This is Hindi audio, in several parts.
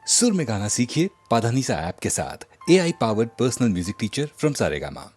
सुर में गाना सीखिए पाधानीसा ऐप के साथ। AI powered personal music teacher from Saregama.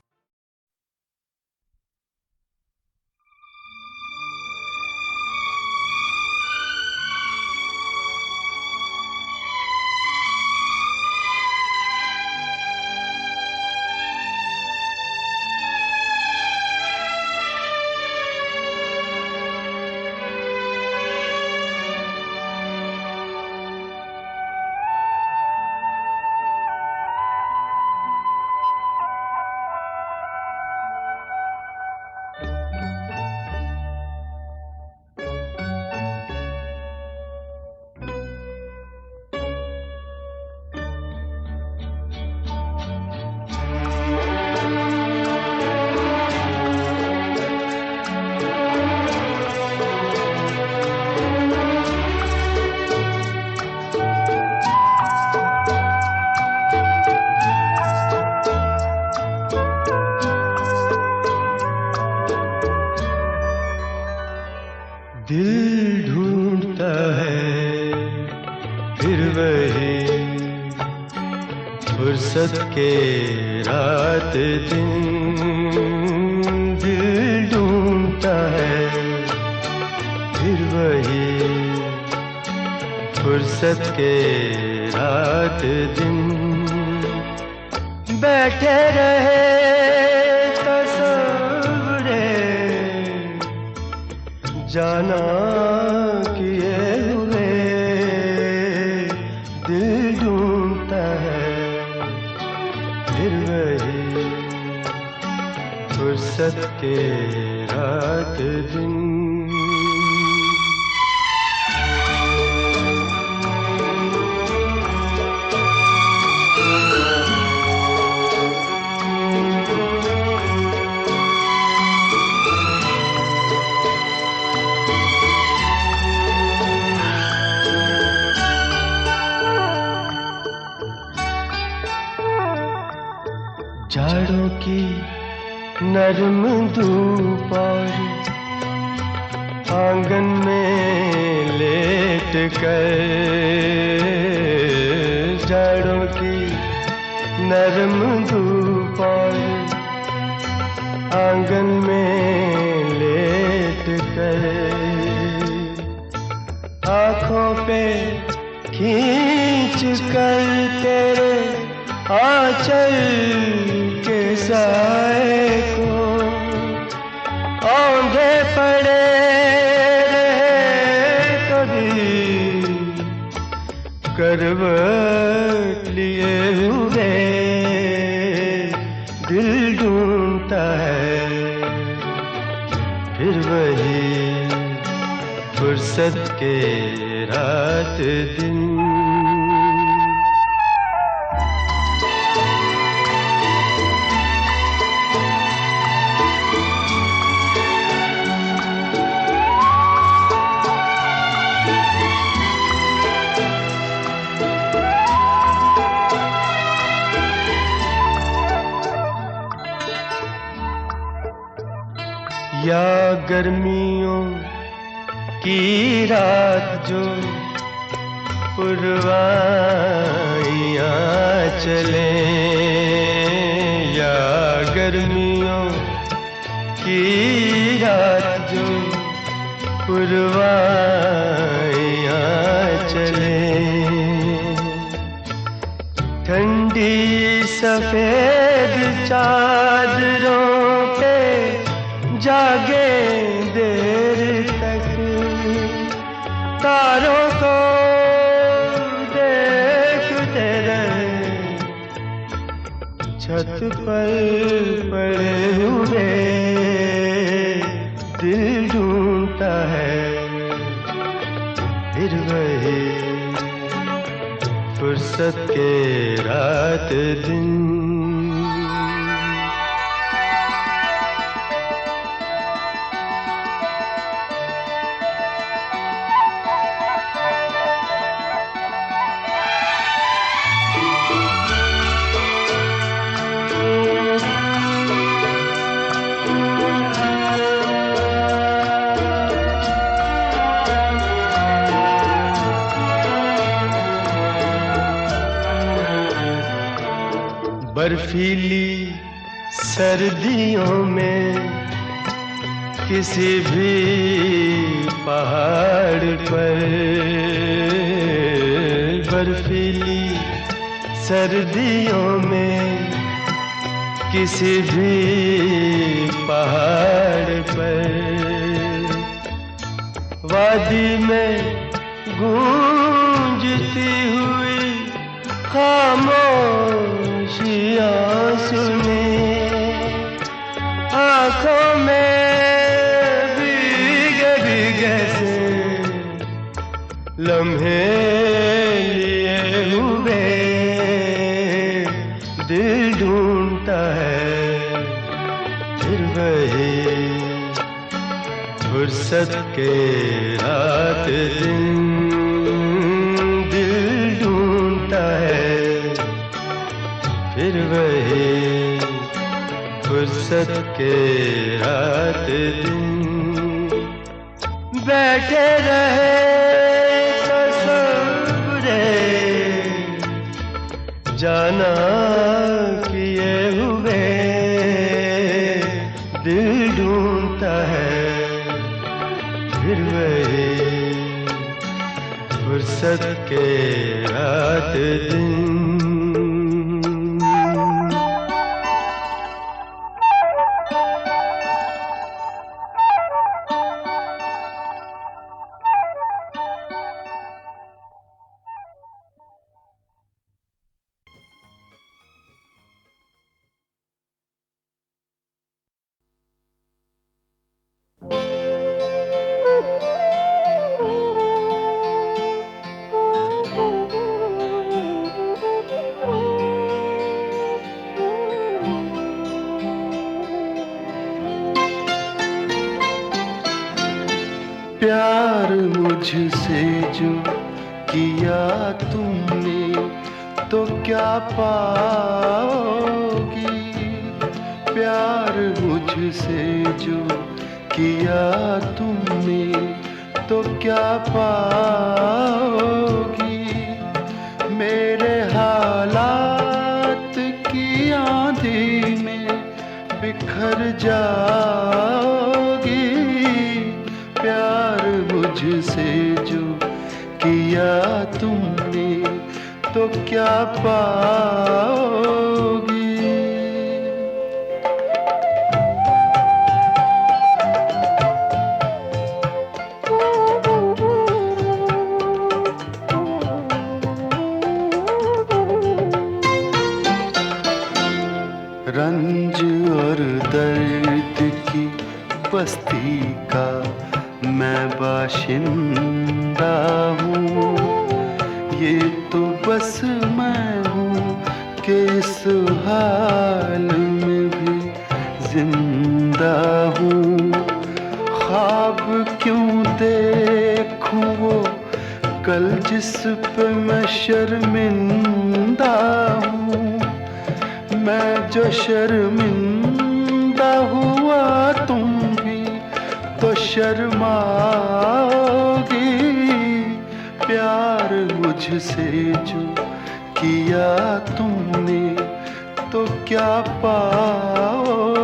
दिल ढूंढता है फिर वही फुर्सत के रात दिन। दिल ढूंढता है फिर वही फुर्सत के रात दिन। बैठे रहे तस्वुरे जाना किए हुए। दिल ढूंढता है फिर वही फुर्सत के रात दिन। जाड़ों की नरम धूप और आंगन में लेट कर। जाड़ों की नरम धूप और आंगन में लेट कर। आँखों पे खींच कर तेरे आंचल के साए को औंधे पड़े रहे कभी करवट लिए हुए। दिल ढूंढता है फिर वही फुर्सत के रात दिन। या गर्मियों की रात जो पुरवाइयाँ चले। या गर्मियों की रात जो पुरवाइयाँ चले। ठंडी सफेद चादरों पे जागे देर तक। तारों को देखते रहे छत पर पड़े हुए। दिल ढूंढता है फिर वही फुर्सत के रात दिन। बर्फीली सर्दियों में किसी भी पहाड़ पर, बर्फीली सर्दियों में किसी भी पहाड़ पर, वादी में गूंजती हुई खामोशियाँ सुने, आँखों में भीगे भीगे से लम्हे लिए हुए, दिल ढूंढता है फिर वही फुर्सत के रात दिन, दिल ढूंढता है फिर वही फुर्सत के रात दिन। बैठे रहे तसव्वुरे जाना किए हुए, दिल ढूंढता है फिर वही फुर्सत के रात दिन। प्यार मुझसे जो किया तुमने तो क्या पाओगी, प्यार मुझसे जो किया तुमने तो क्या पाओगी, मेरे हालात की आंधी में बिखर जाओगी, प्यार मुझसे जो किया तुमने तो क्या पाओगी। रंज और दर्द की बस्ती का मैं बाशिंदा हूँ, ये तो बस मैं हूँ कि इस हाल में भी जिंदा हूँ। ख्वाब क्यों देखूँ वो कल जिस पे मैं शर्मिंदा हूँ, मैं जो शर्मिंदा हुआ तुम भी तो शर्माओगी, प्यार मुझसे जो किया तुमने तो क्या पाओगी।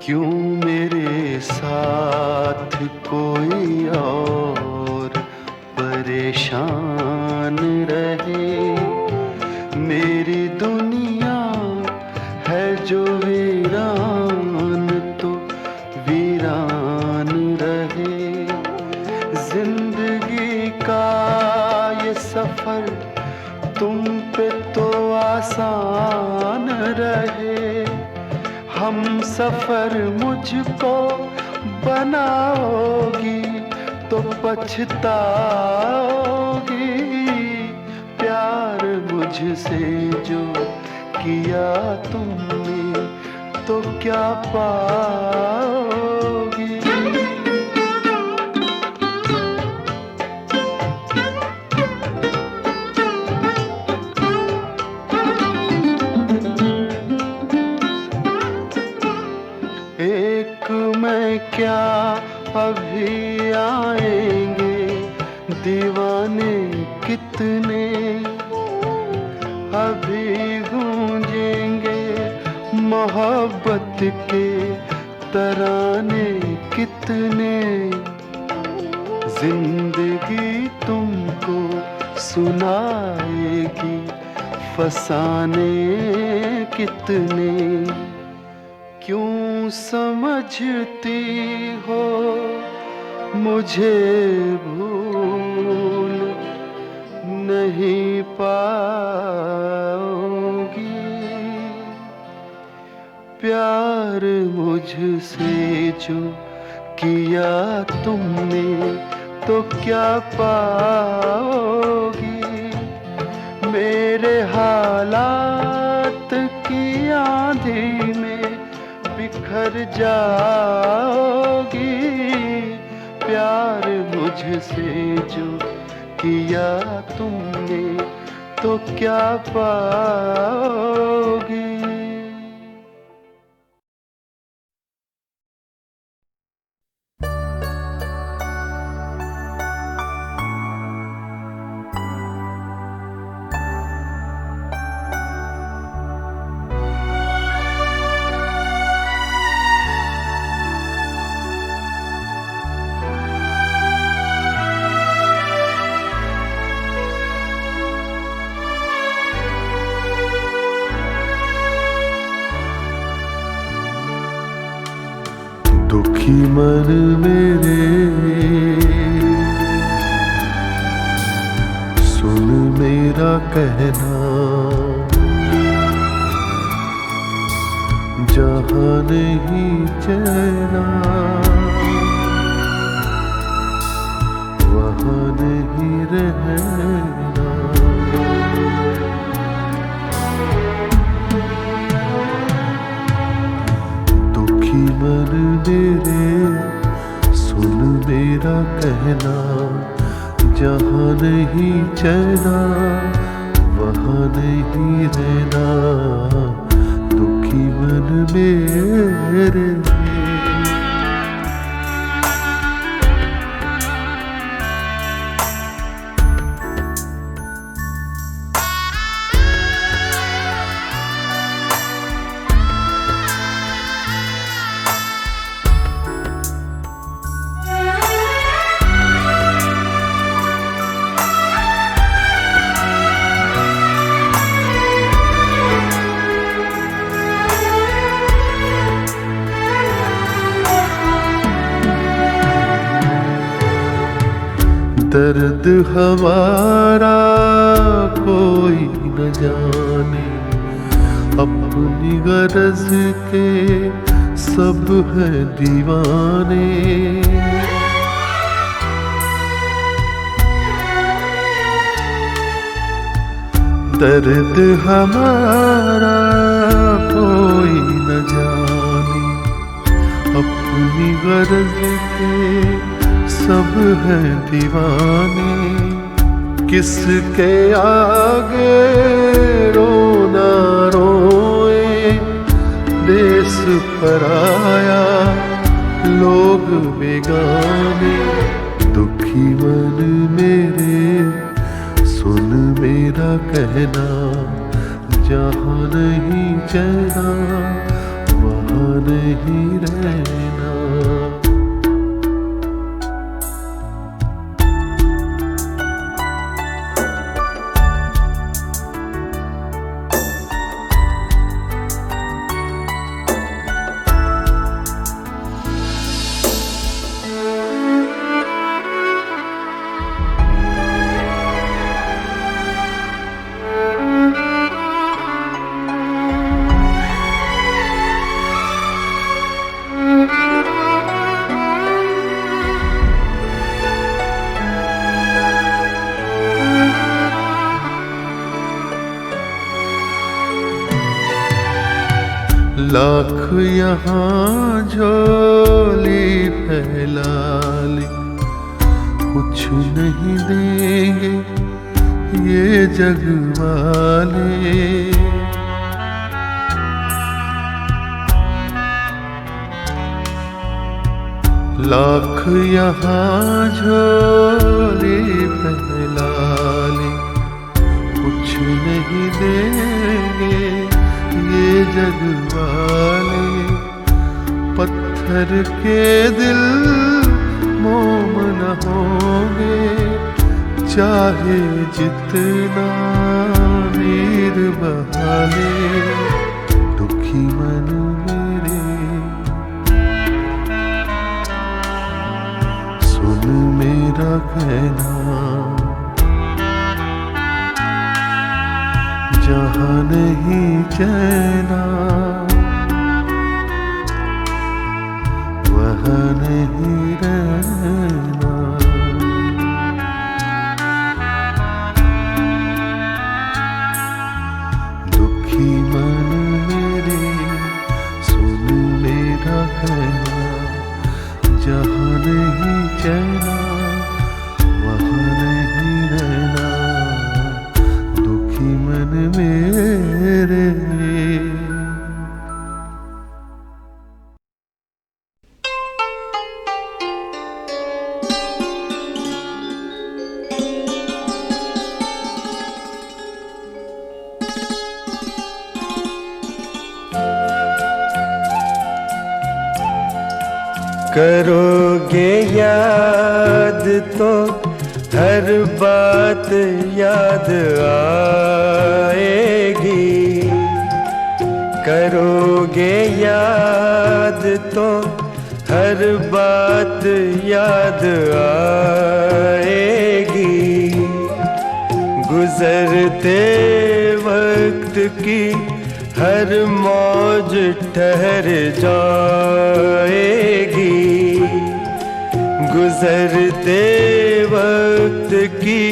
क्यों मेरे साथ कोई और परेशान रहे, मेरी दुनिया है जो वीरान तो वीरान रहे, जिंदगी का ये सफर तुम पे तो आसान रहे, हम सफर मुझको बनाओगी तो पछताओगी, प्यार मुझसे जो किया तुमने तो क्या पाओगी। कितने अभी गूंजेंगे मोहब्बत के तराने कितने, जिंदगी तुमको सुनाएगी फसाने कितने। क्यों समझती हो मुझे भूल नहीं पाओगी, प्यार मुझसे जो किया तुमने तो क्या पाओगी, मेरे हालात की आंधी में बिखर जाओगी, प्यार मुझसे जो किया तुमने तो क्या पाओगी। दुखी मन मेरे सुन मेरा कहना, जहाँ नहीं चैना वहाँ नहीं रहना। दुखी मन मेरे सुन मेरा कहना, जहाँ नहीं चैना वहाँ नहीं रहना। दुखी मन मेरे दर्द हमारा कोई न जाने, अपनी गरज के सब हैं दीवाने। दर्द हमारा कोई न जाने, अपनी गरज के सब हैं दीवाने। किसके आगे रोना रोए, देश पराया लोग बेगाने। दुखी मन मेरे सुन मेरा कहना, जहाँ नहीं चैना वहाँ नहीं रहना। लाख यहाँ झोली फैला ले, कुछ नहीं देंगे ये जग वाले। लाख यहाँ झोली फैला ले, नहीं देंगे ये जग वाले, पत्थर के दिल मोम न होंगे, चाहे जितना नीर बहा ले। दुखी मन मेरे सुन मेरा कहना, जहाँ नहीं चैना वहाँ नहीं रहना। दुखी मन मेरे सुन मेरा कहना, जहाँ नहीं चैना वहाँ नहीं रहना। दुखी मन मेरे करोगे याद तो हर बात याद आएगी। करोगे याद तो हर बात याद आएगी। गुजरते वक्त की हर मौज ठहर जाएगी। गुजरते वक्त की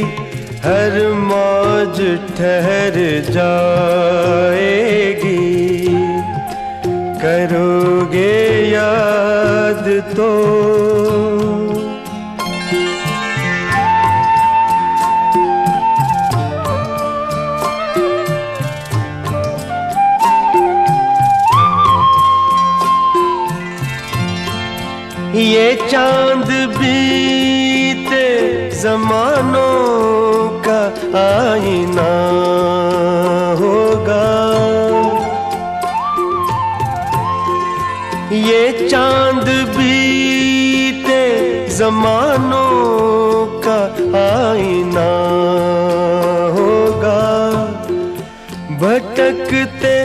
हर मौज ठहर जाएगी। करोगे याद तो ये चांद बीते जमानों का आईना होगा। ये चांद बीते जमानों का आईना होगा। भटकते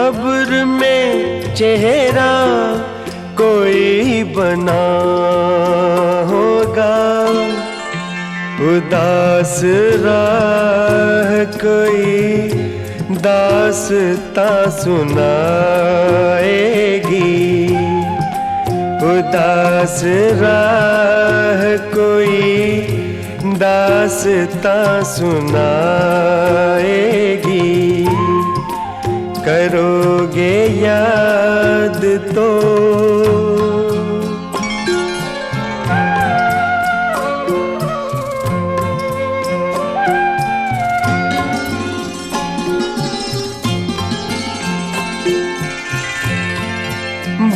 अब्र में चेहरा कोई बना होगा। उदास राह कोई दास्तां सुनाएगी। उदास राह कोई दास्तां सुनाएगी। करोगे याद तो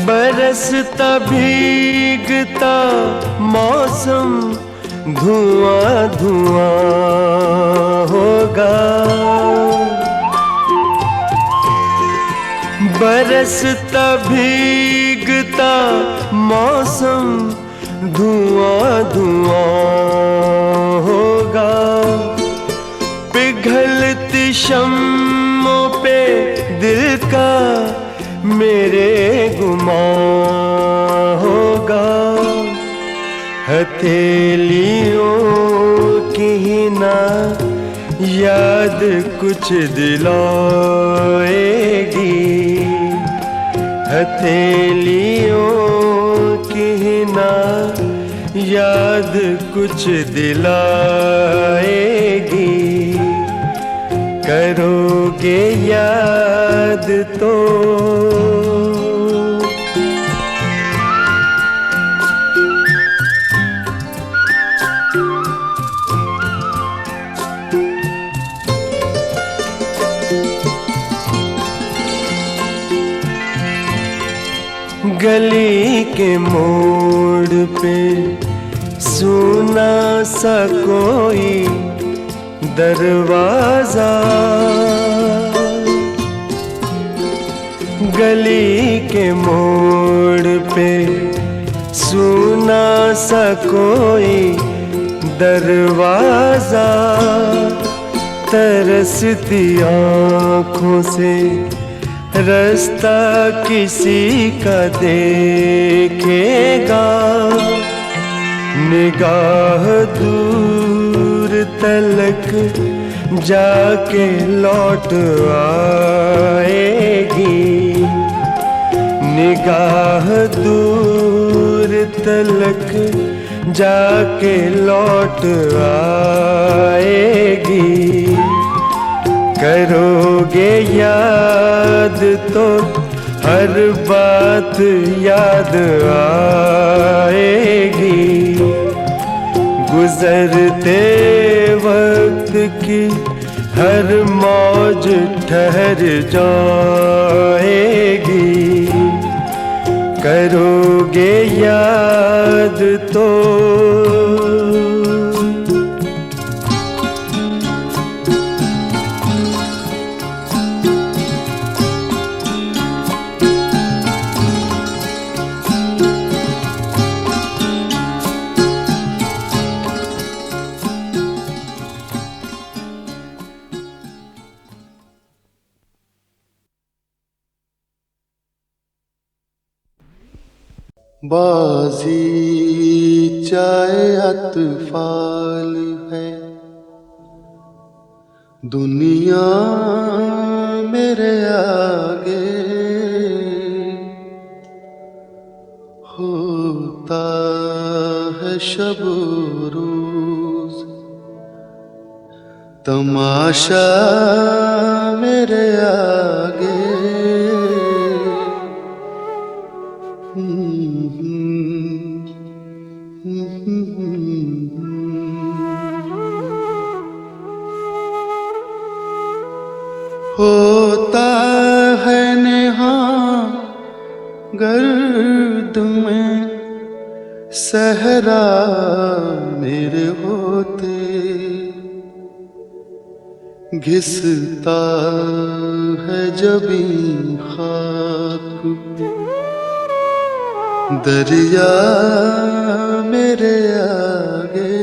बरसता भीगता मौसम धुआं धुआं होगा। बरसता भीगता मौसम धुआं धुआं होगा। पिघलती शम्मों पे दिल का मेरे गुमां होगा। हथेलियों की ना याद कुछ दिलाएगी। हथेलियों की ना याद कुछ दिलाएगी। करोगे याद तो गली के मोड़ पे सुना सा कोई दरवाजा, गली के मोड़ पे सुना सा कोई दरवाजा, तरसती आँखों से रास्ता किसी का देखेगा, निगाह दूर तलक जाके लौट आएगी, निगाह दूर तलक जाके लौट आएगी। करोगे याद तो हर बात याद आएगी, गुजरते वक्त की हर मौज ठहर जाएगी। करोगे याद तो बाजी चाहे अतफाल है, दुनिया मेरे आगे होता है शब रोज, तमाशा मेरे आगे होता है नेहा गर्द में सहरा मेरे होते, घिसता है जबी खाक दरिया मेरे आगे।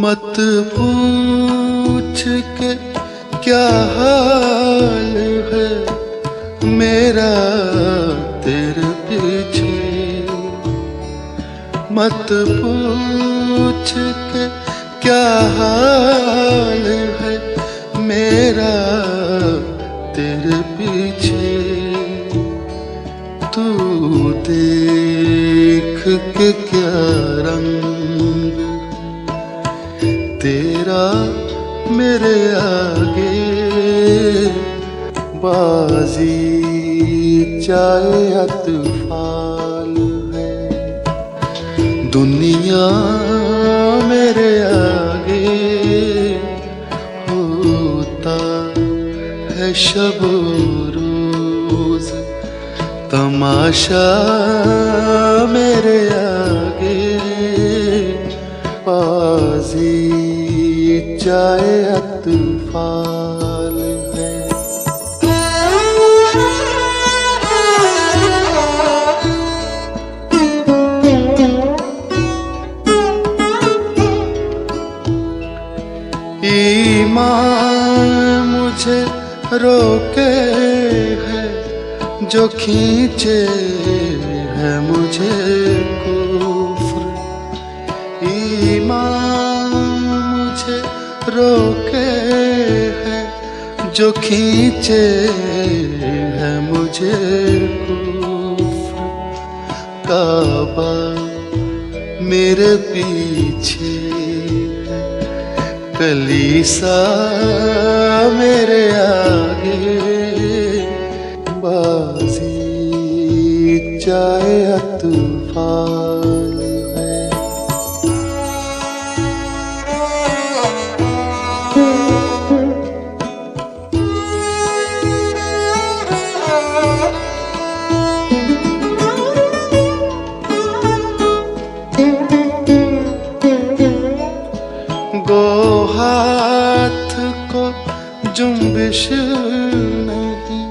मत पूछ के क्या हाल है मेरा तेरे पीछे, मत पूछ के क्या हाल है मेरा तेरे पीछे, तू देख के क्या रंग तेरा मेरे आगे। बाजी चाहे अतफाल है, दुनिया मेरे आगे होता है शब रोज, तमाशा मेरे आगे। बाजी चाहे अतफाल है। ईमान मुझे रोके है जो खींचे है मुझे कुफ्र, ईमान मुझे रोके है जो खींचे है मुझे कुफ्र, काबा मेरे पीछे कलीसा मेरे आगे। बाजी चाहे अतफाल है। जुम्बिश नहीं,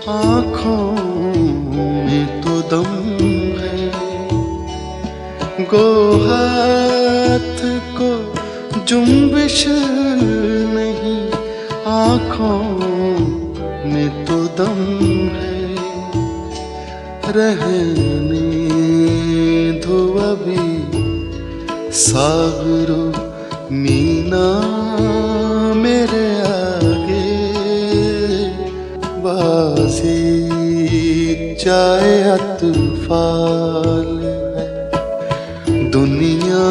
आँखों में तो दम है। गो हाथ को जुम्बिश नहीं, आँखों में तो दम है। रहने दो अभी सागरो मीना मेरे आगे, बाजी चाहे अतफाल है, दुनिया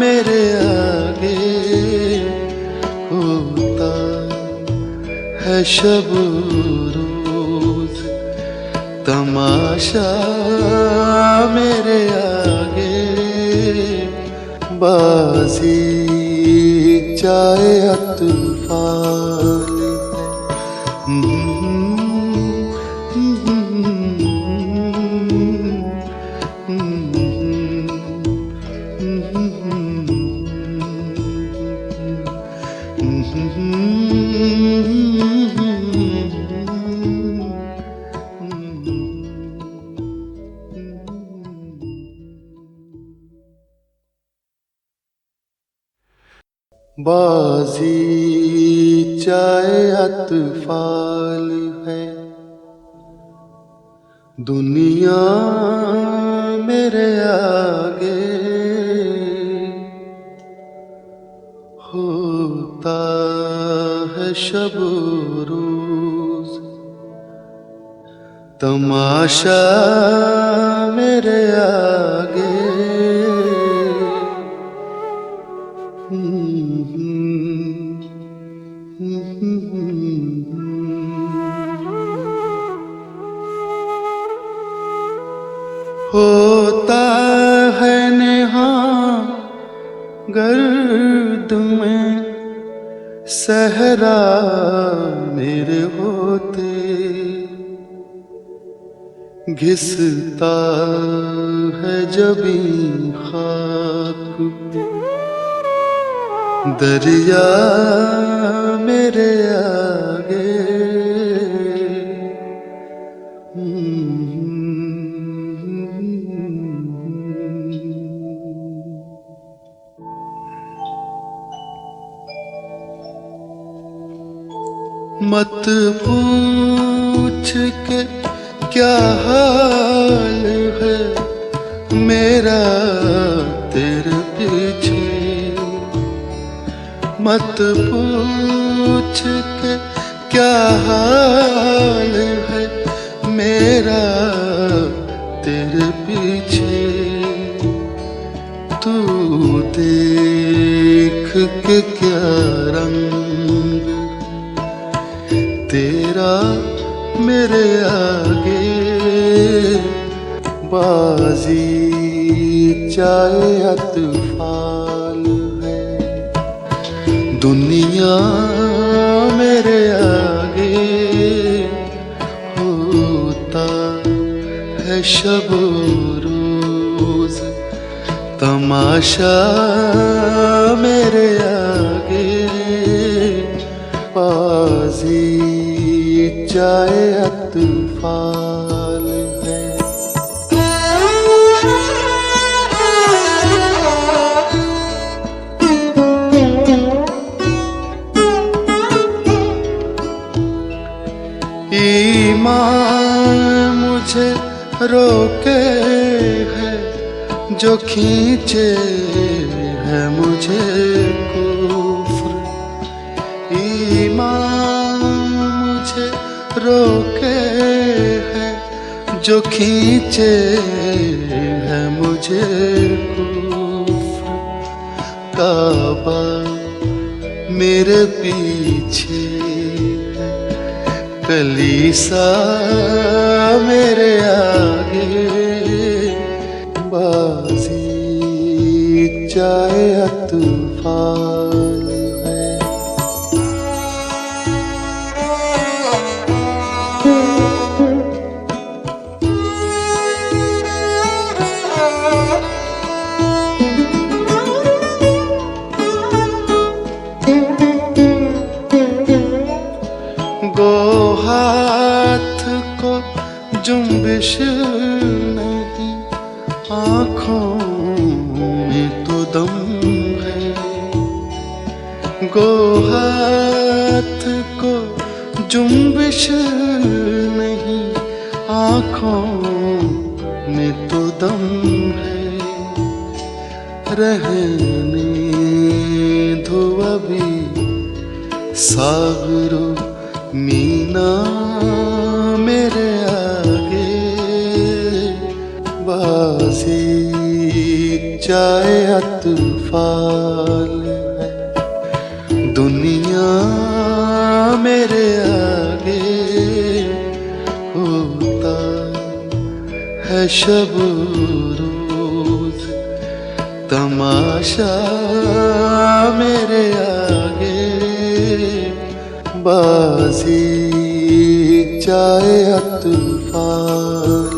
मेरे आगे होता है शब रोज तमाशा मेरे आगे, बाजी चाहे अतफाल बाजी चाहे अतफाल है, दुनिया मेरे आगे होता है शब रोज तमाशा मेरे आगे, होता है नेहा गर्द में सहरा मेरे होते, घिसता है जबी खाक दरिया मेरे आगे, मत पूछ के क्या हाल है मेरा तेरे पीछे, मत पूछ के क्या हाल है मेरा तेरे पीछे, तू देख के क्या रंग तेरा मेरे आगे, बाजी चाहे अतफाल है, दुनिया मेरे आगे होता है शब रोज तमाशा मेरे आगे, बाजी चाहे अतफाल है। ईमान मुझे रोके है जो खींचे है मुझे कुफ्र, ईमान मुझे रोके है जो खींचे है मुझे कुफ्र, काबा मेरे पीछे कलीसा मेरे आगे, बाजी चाहे अतफाल है। गो हाथ को जुम्बिश नहीं, आँखों में तो दम है। गो हाथ को जुम्बिश नहीं, आँखों में तो दम है। रहने दो अभी सागरो मीना मेरे आगे, बाजी चाहे अतफाल है, दुनिया मेरे आगे होता है शब रोज तमाशा मेरे आगे, बाजी चाहे अतफाल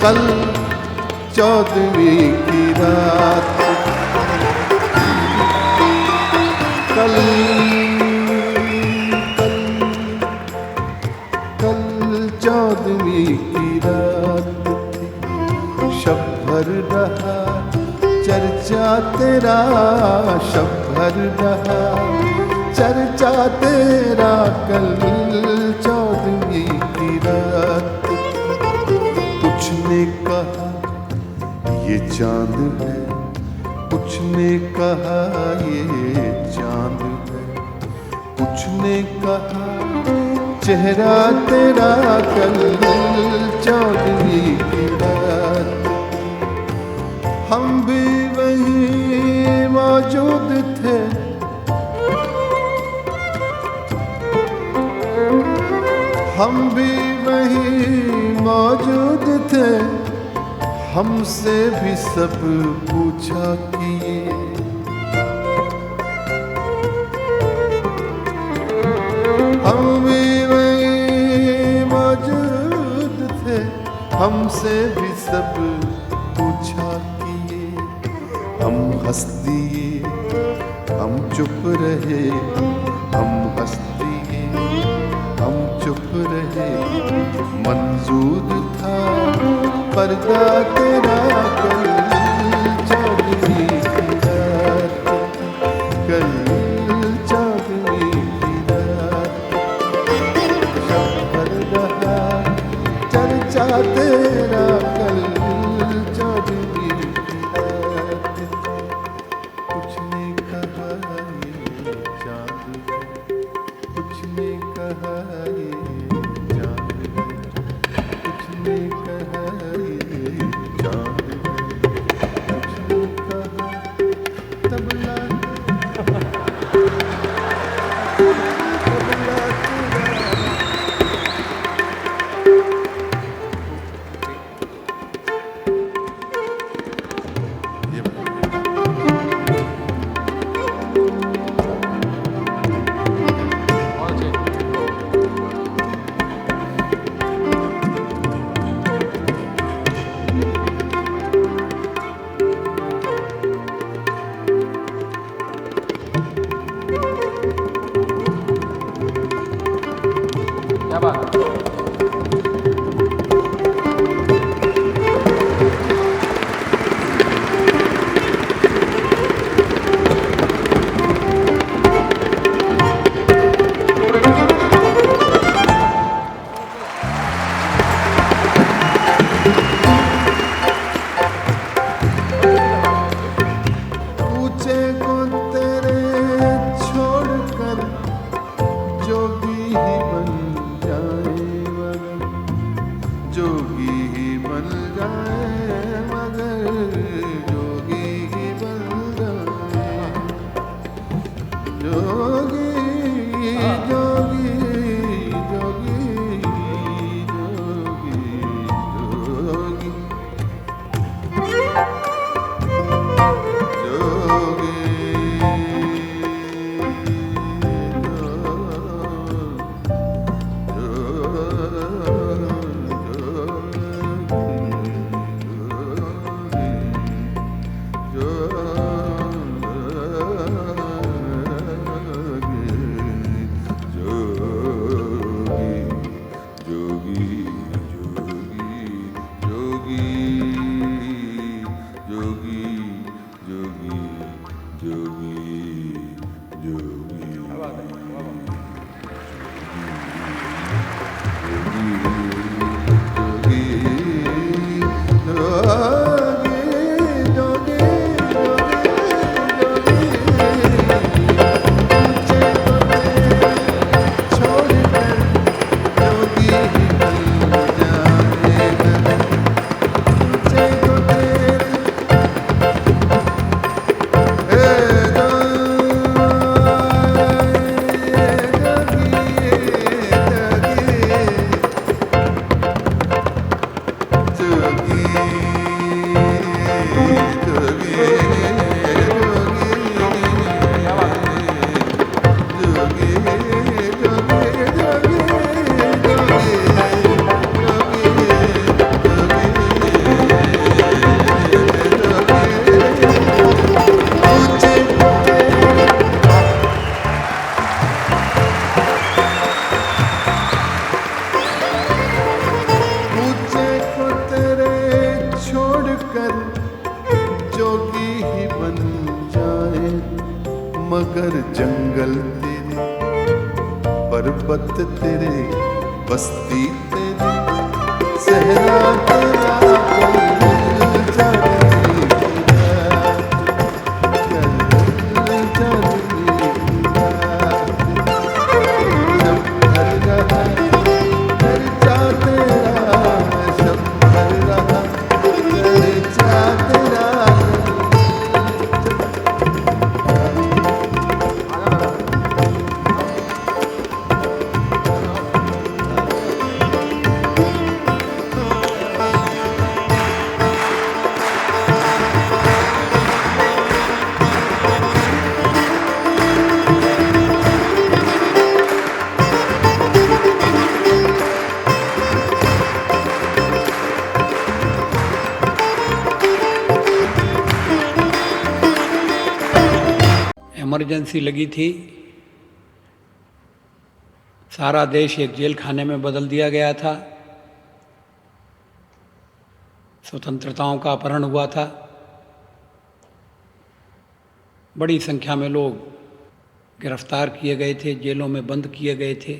कल 14वीं की रात, कल 14वीं की रात थी। शब भर रहा चर्चा तेरा, शब भर रहा चर्चा तेरा, कल 14वीं की रात। कुछ ने कहा ये चांद है, कुछ ने कहा ये चांद है, कुछ ने कहा चेहरा तेरा, कल 14वीं की रात। हम भी वहीं मौजूद थे, हम भी वहीं मौजूद थे, हमसे भी सब पूछा किए। हम भी वहीं मौजूद थे, हमसे भी सब पूछा किए। हम हंस दिए, हम चुप रहे, हम हंस दिए, हम चुप रहे। मंजूर था पर्दा तेरा, कल 14वीं की रात, कल 14वीं की रात। शब भर रहा चर्चा तेरा, कल 14वीं की रात। कुछ ने कहा ये चांद है, कुछ ने कहा ये चांद है, कुछ ने कहा ये चांद है, कुछ ने कहा तबला तबला जोगी ही बन जाए मगर जंगल तेरे, पर्वत तेरे, बस्ती तेरे, सहरा तेरा, इमरजेंसी लगी थी, सारा देश एक जेल खाने में बदल दिया गया था, स्वतंत्रताओं का अपहरण हुआ था, बड़ी संख्या में लोग गिरफ्तार किए गए थे, जेलों में बंद किए गए थे।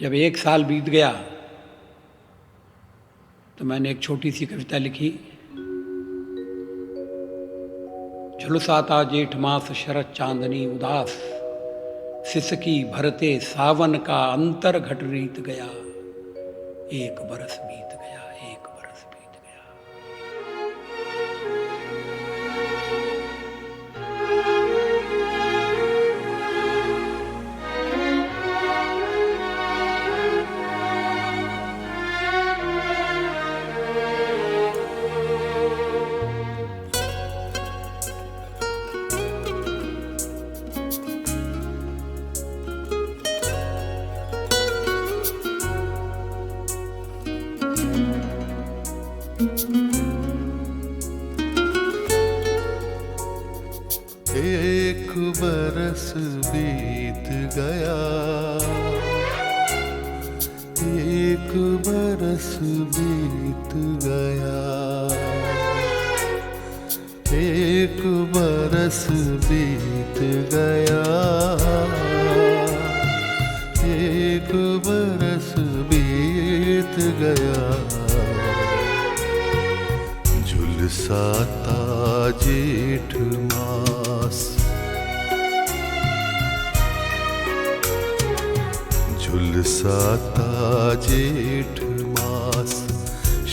जब 1 साल बीत गया तो मैंने एक छोटी सी कविता लिखी। झुलसाता जेठ मास शरद चांदनी उदास, सिसकी भरते सावन का अंतर घट रीत गया, 1 बरस बीत गया, 1 बरस बीत गया। एक बरस बीत गया, 1 बरस बीत गया, 1 बरस बीत गया, 1 बरस बीत गया। झुलसाता जेठ मास, झुलसाता जेठ मास,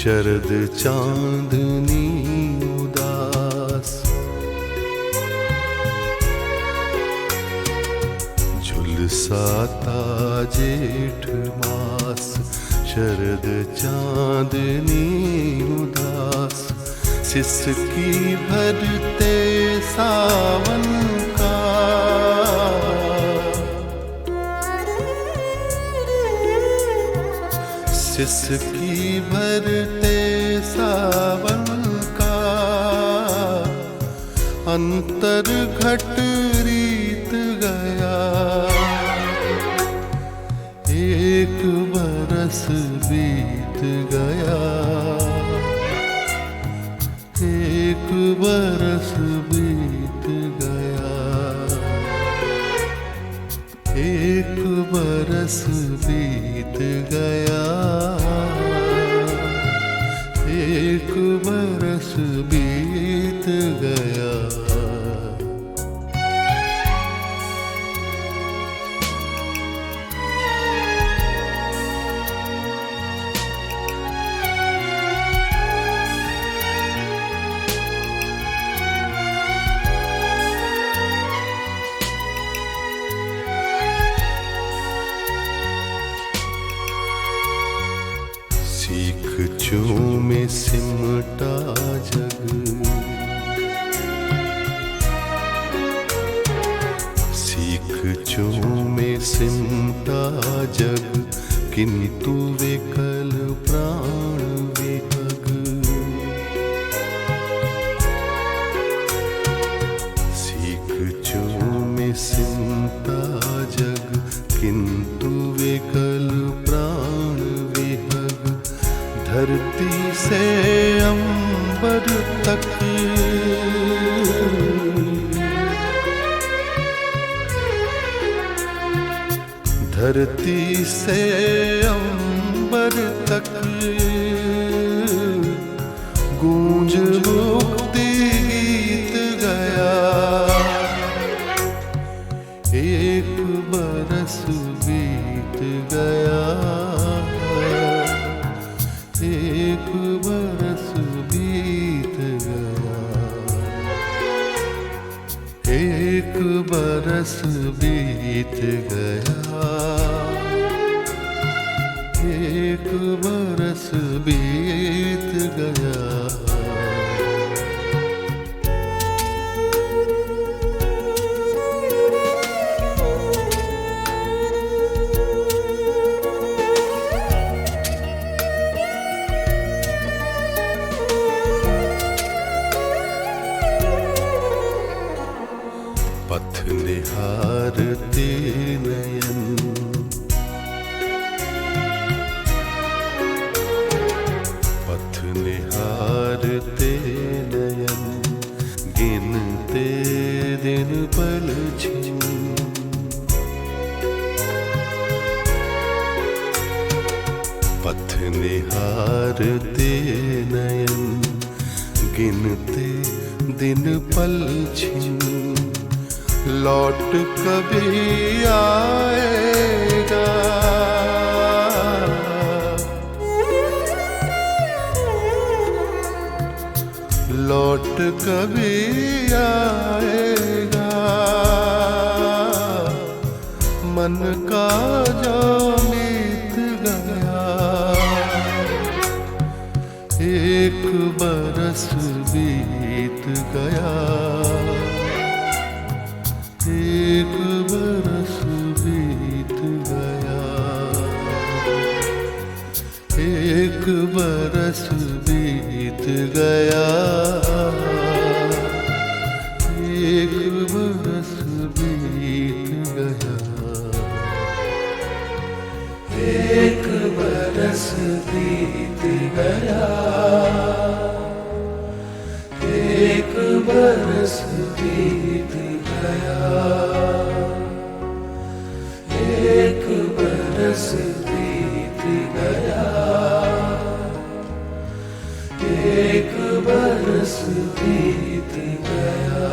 शरद चांदनी उदास, झुलसाता जेठ मास, शरद चांदनी उदास, सिसकी भरते सावन का, सिसकी भरते सावन का, अंतर घट रीत गया, 1 बरस बीत गया, 1 बरस बीत गया, 1 बरस बीत गया, 1 बरस बीत गया। सीख चूमे सिमटा जग, सीख चूमे सिमटा जग, किंतु विकल प्राण विहग, सीख चूमे सिमटा जग, किंतु विकल प्राण विहग, धरती से अंबर तक धरती से अंबर तक गूंज मुक्ति गीत गया। एक बरस बीत गया, एक बरस बीत गया, एक बरस बीत गया, एक बरस बीत गया। पथ निहारते नयन, पथ निहारते नयन, गिनते दिन पल छिन। पथ निहारते नयन, गिनते दिन पल छिन। लौट कभी आएगा, लौट कभी आएगा, मन का जो मीत गया। एक बरस बीत गया, एक बरस बीत गया, एक बरस बीत गया, एक बरस बीत गया, एक बरस बीत गया, एक बरस बीत गया, एक बरस बीत गया, एक बरस बीत गया।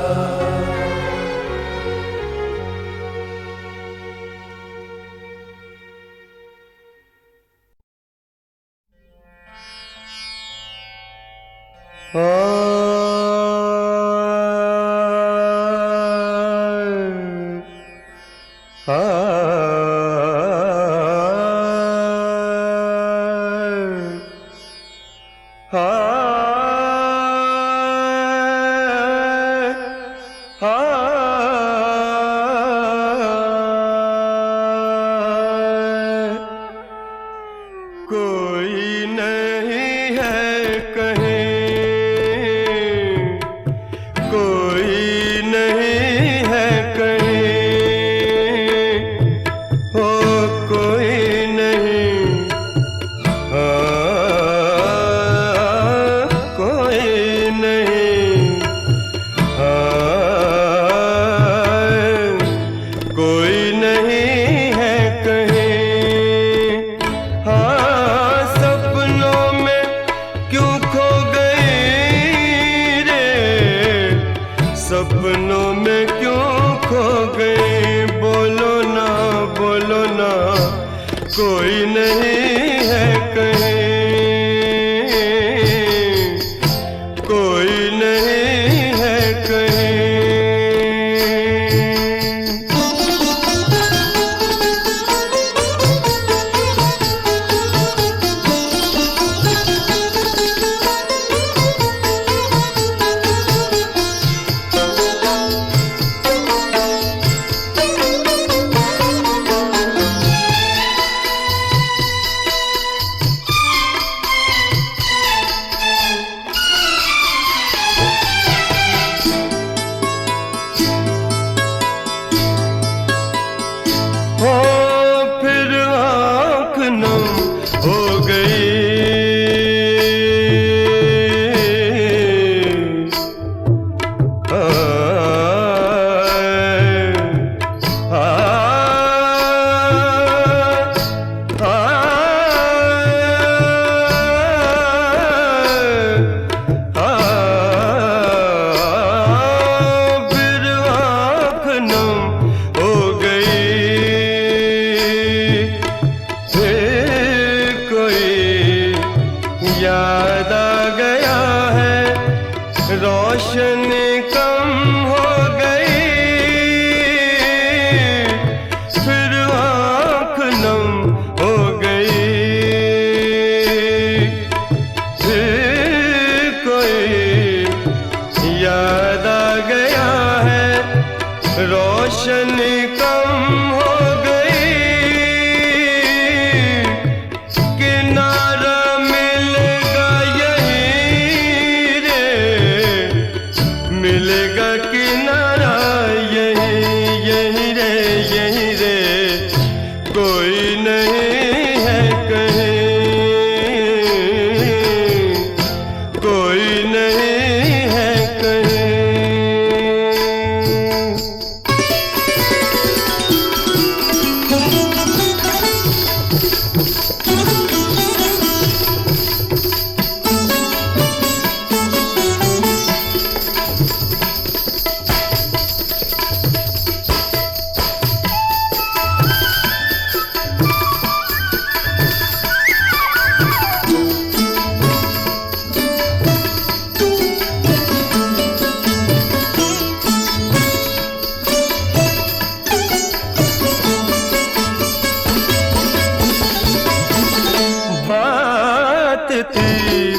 कोई नहीं है कहीं, कोई नहीं है कहीं, हो कोई नहीं, हाँ कोई नहीं, हाँ कोई नहीं है कहीं। हाँ सपनों में क्यों खो गई रे, सपनों में क्यों खो गई। बोलो ना कोई नहीं है कहीं, कोई नहीं है कहीं।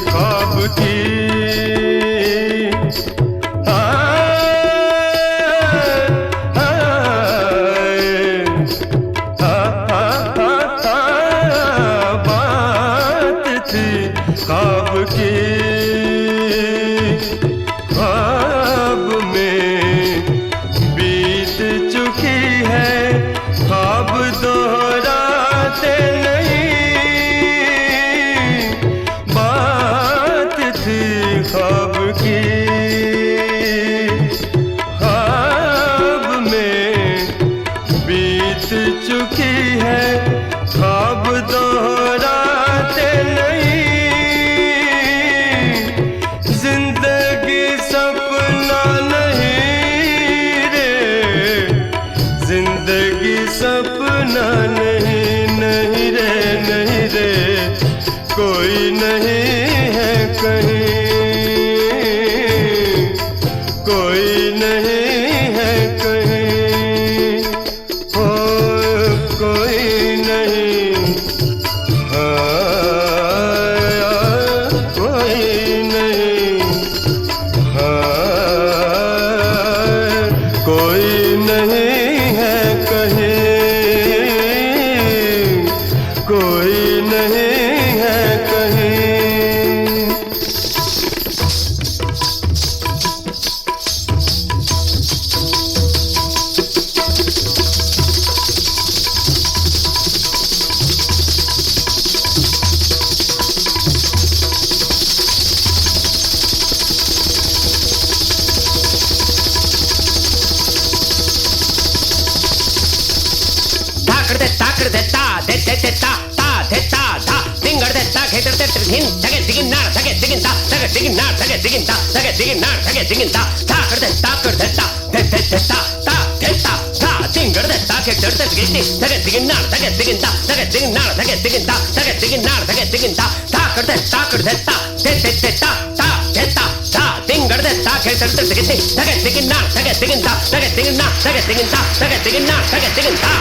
ख्वाब की बात थी ख्वाब की ख्वाब में बीत चुकी है ख्वाब दोहराते नहीं बात थी ख्वाब की ख्वाब में बीत चुकी है ख्वाब दोहराते नहीं जिंदगी सपना नहीं रे जिंदगी सपना नहीं नहीं रे नहीं रे कोई नहीं है कहीं कोई नहीं है कहीं ओ कोई नहीं कोई नहीं कोई नहीं है कहीं कोई नहीं है कहीं ताकड़ दे ता दे ता दे ता धा तिंगड़ दे ता घेतर दे त्रिहिन धगे दिगिन नार धगे दिगिन ता धगे दिगिन नार धगे दिगिन ता धगे दिगिन नार धगे दिगिन ता ताकड़ दे ता दे ता दे ता धा तिंगड़ दे ता घेतर दे त्रिहिन धगे दिगिन नार धगे दिगिन ता धगे दिगिन नार धगे दिगिन ता धगे दिगिन नार धगे दिगिन ता ताकड़ दे ता दे ता दे ता धा तिंगड़ दे ता घेतर दे त्रिहिन धगे दिगिन नार धगे दिगिन ता धगे दिगिन नार धगे दिगिन ता धगे दिगिन नार धगे दिगिन ता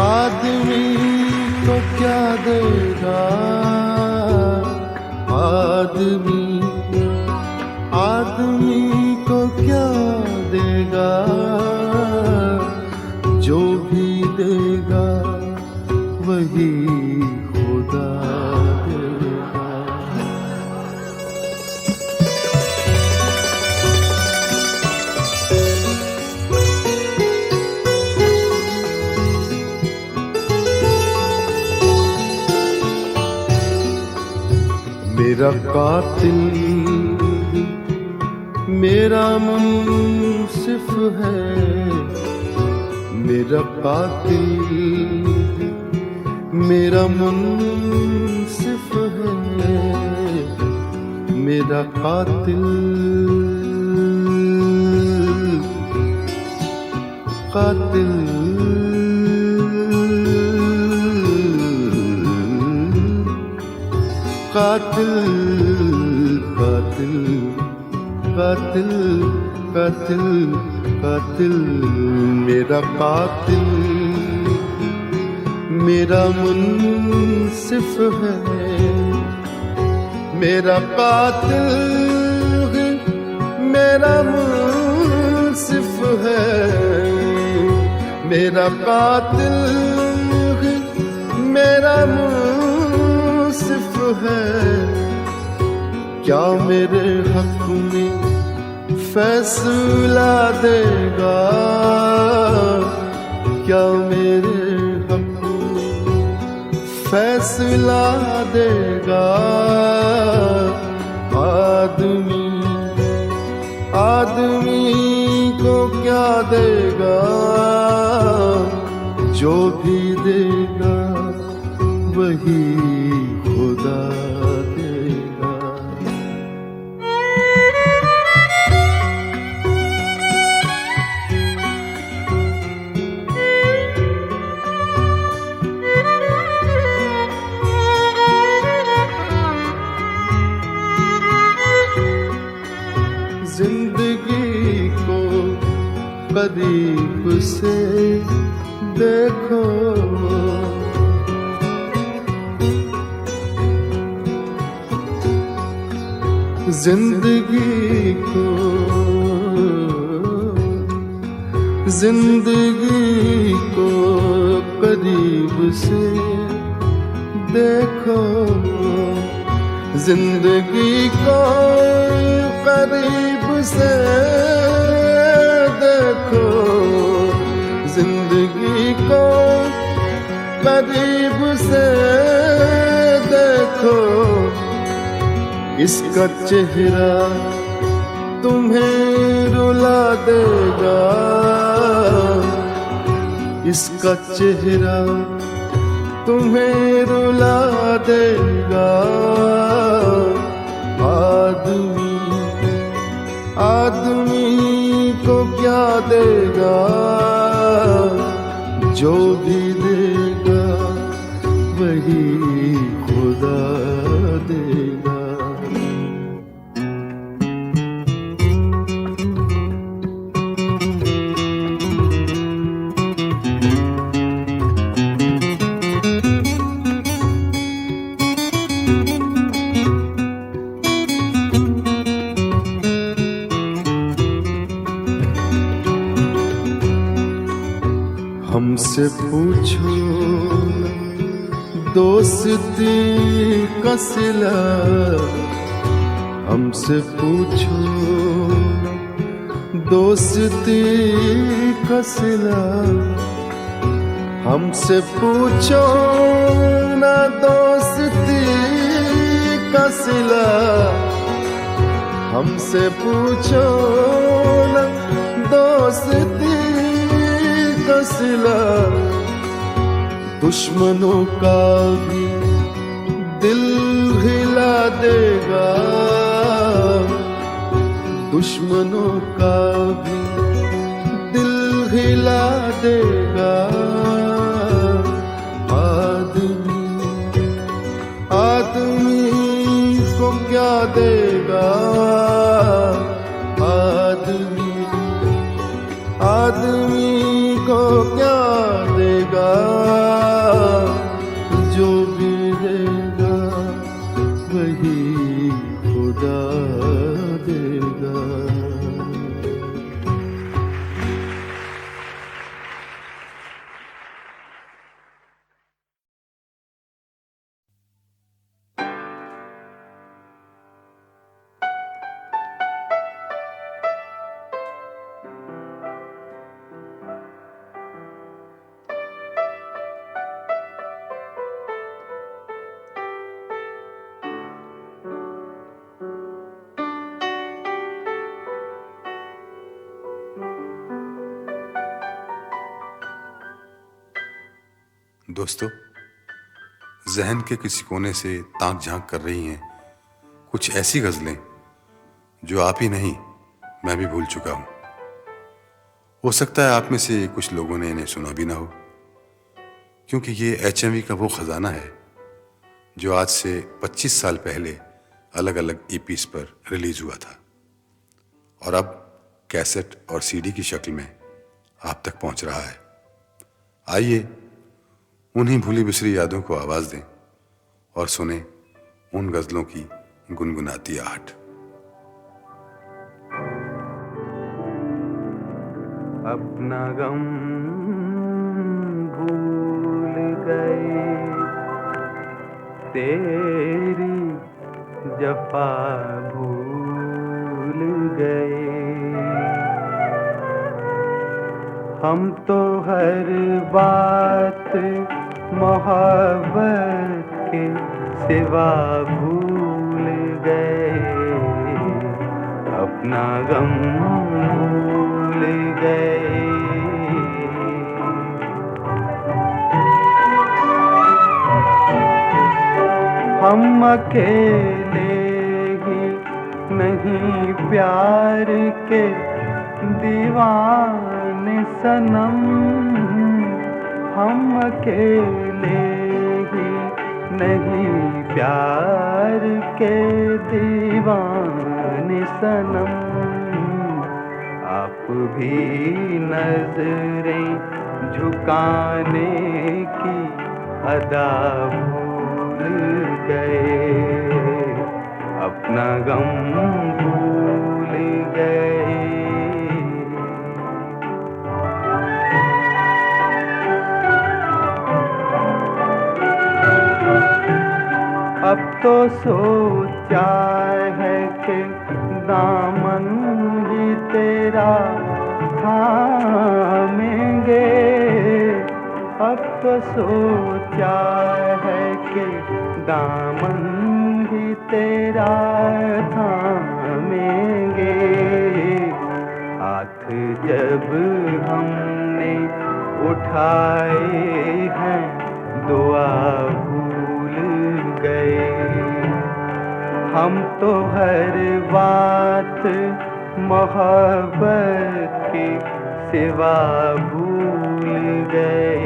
आदमी को क्या देगा आदमी को क्या देगा जो भी देगा वही खुदा देगा। मेरा कातिल मेरा मुंसिफ है, मेरा कातिल मेरा मुंसिफ है, मेरा कातिल कातिल कातिल कातिल कातिल कातिल कातिल मेरा कातिल मेरा मुंसिफ है, मेरा कातिल मेरा मुंसिफ है, मेरा कातिल मेरा मुंसिफ है। क्या मेरे हक में फैसला देगा, क्या मेरे हक में फैसला देगा आदमी, आदमी को क्या देगा, जो भी देगा वही खुदा देगा। जिंदगी को करीब से देखो, जिंदगी को, जिंदगी को करीब से देखो, जिंदगी को करीब से देखो, जिंदगी को करीब से देखो। इसका चेहरा तुम्हें रुला देगा, इसका चेहरा तुम्हें रुला देगा। आदमी, आदमी को क्या देगा, जो भी देगा वही खुदा देगा। हमसे पूछो दोस्ती का सिला, हमसे पूछो दोस्ती का सिला, हमसे पूछो ना दोस्ती का सिला, हमसे पूछो ना दोस्ती का सिला। दुश्मनों का भी दिल हिला देगा, दुश्मनों का भी दिल हिला देगा। आदमी, आदमी को क्या देगा, आदमी, आदमी को क्या देगा, जो भी देगा वही खुदा देगा। दोस्तों, जहन के किसी कोने से ताक झांक कर रही हैं कुछ ऐसी गजलें जो आप ही नहीं मैं भी भूल चुका हूं। हो सकता है आप में से कुछ लोगों ने इन्हें सुना भी ना हो, क्योंकि ये HMV का वो खजाना है जो आज से 25 साल पहले अलग अलग EPs पर रिलीज हुआ था और अब कैसेट और CD की शक्ल में आप तक पहुंच रहा है। आइए उन्हीं भूली बिसरी यादों को आवाज दें और सुने उन गजलों की गुनगुनाती आहट। अपना गम भूल गए, तेरी जफा भूल गए, हम तो हर बात मोहब्बत के सिवा भूल गए, अपना गम भूल गए। हम अकेले ही नहीं प्यार के दीवाने सनम, हम अकेले ही नहीं प्यार के दीवाने सनम। आप भी नजरें झुकाने की अदा भूल गए, अपना गम भूल गए। अब तो सोचा है कि दामन ही तेरा थामेंगे, अब तो सोचा है कि दामन ही तेरा थामेंगे। हाथ जब हमने उठाए हैं दुआ भूल गए, हम तो हर बात मोहब्बत की सिवा भूल गए,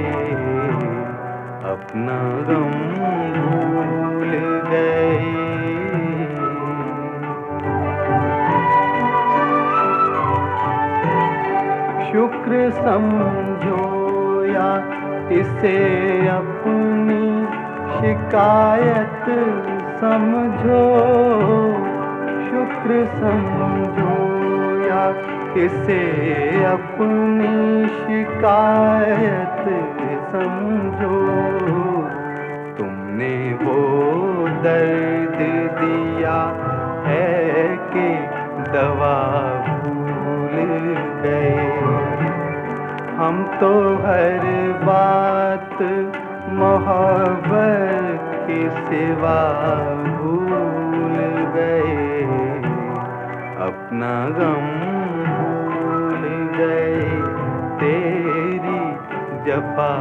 अपना गम भूल गए। शुक्र समझो या इसे अपनी शिकायत समझो, शुक्र समझो या इसे अपनी शिकायत समझो। तुमने वो दर्द दिया है कि दवा भूल गए, हम तो हर बात मोहब्बत के सिवा भूल गए, अपना गम भूल गए, तेरी जफा